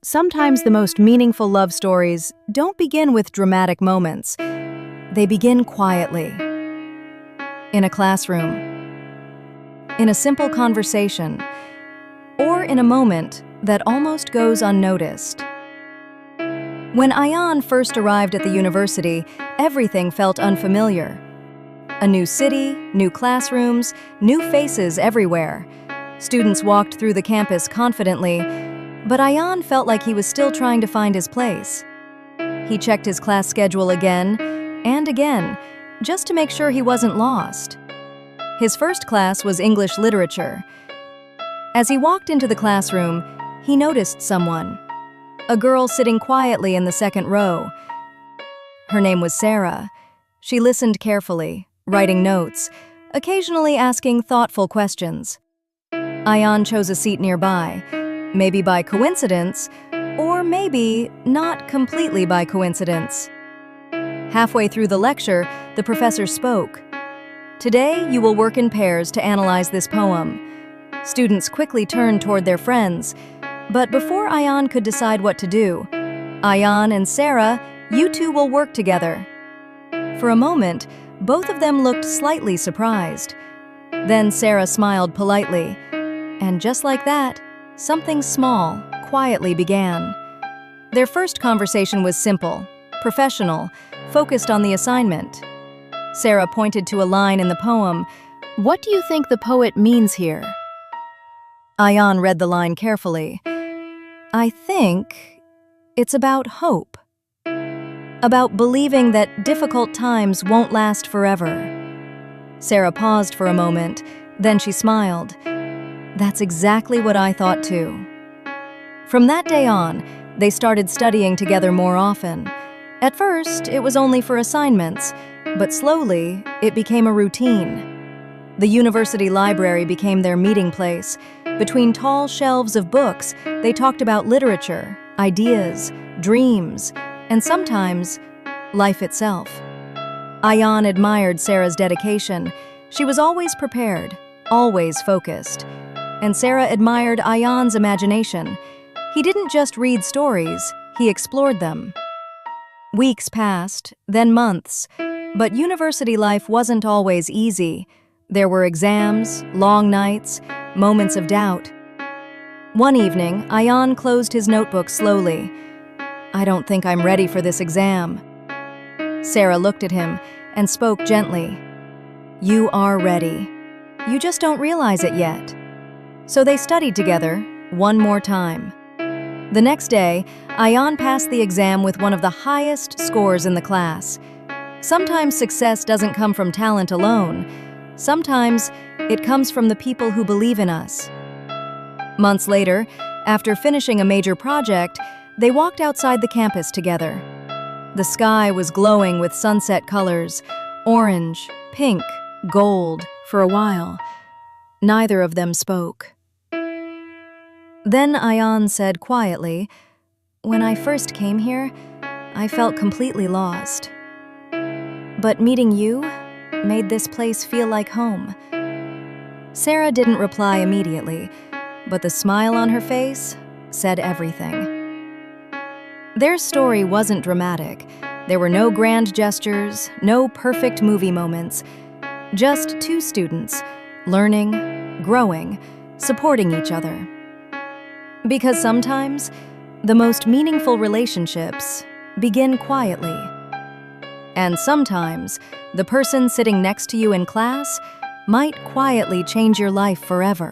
Sometimes the most meaningful love stories don't begin with dramatic moments. They begin quietly. In a classroom, in a simple conversation, or in a moment that almost goes unnoticed. When Ayaan first arrived at the university, everything felt unfamiliar. A new city, new classrooms, new faces everywhere. Students walked through the campus confidently, but Ayaan felt like he was still trying to find his place. He checked his class schedule again and again, just to make sure he wasn't lost. His first class was English literature. As he walked into the classroom, he noticed someone, a girl sitting quietly in the second row. Her name was Sara. She listened carefully, writing notes, occasionally asking thoughtful questions. Ayaan chose a seat nearby, maybe by coincidence, or maybe not completely by coincidence. Halfway through the lecture, the professor spoke. "Today, you will work in pairs to analyze this poem." Students quickly turned toward their friends, but before Ayaan could decide what to do, "Ayaan and Sara, you two will work together." For a moment, both of them looked slightly surprised. Then Sara smiled politely, and just like that, something small quietly began. Their first conversation was simple, professional, focused on the assignment. Sara pointed to a line in the poem. "What do you think the poet means here?" Ayaan read the line carefully. "I think it's about hope. About believing that difficult times won't last forever." Sara paused for a moment, then she smiled. "That's exactly what I thought too." From that day on, they started studying together more often. At first, it was only for assignments, but slowly, it became a routine. The university library became their meeting place. Between tall shelves of books, they talked about literature, ideas, dreams, and sometimes, life itself. Ayaan admired Sara's dedication. She was always prepared, always focused. And Sara admired Ayaan's imagination. He didn't just read stories, he explored them. Weeks passed, then months, but university life wasn't always easy. There were exams, long nights, moments of doubt. One evening, Ayaan closed his notebook slowly. "I don't think I'm ready for this exam." Sara looked at him and spoke gently. "You are ready. You just don't realize it yet." So they studied together, one more time. The next day, Ayaan passed the exam with one of the highest scores in the class. Sometimes success doesn't come from talent alone. Sometimes it comes from the people who believe in us. Months later, after finishing a major project, they walked outside the campus together. The sky was glowing with sunset colors, orange, pink, gold. For a while, neither of them spoke. Then Ayaan said quietly, "When I first came here, I felt completely lost. But meeting you made this place feel like home." Sara didn't reply immediately, but the smile on her face said everything. Their story wasn't dramatic. There were no grand gestures, no perfect movie moments. Just two students, learning, growing, supporting each other. Because sometimes, the most meaningful relationships begin quietly. And sometimes, the person sitting next to you in class might quietly change your life forever.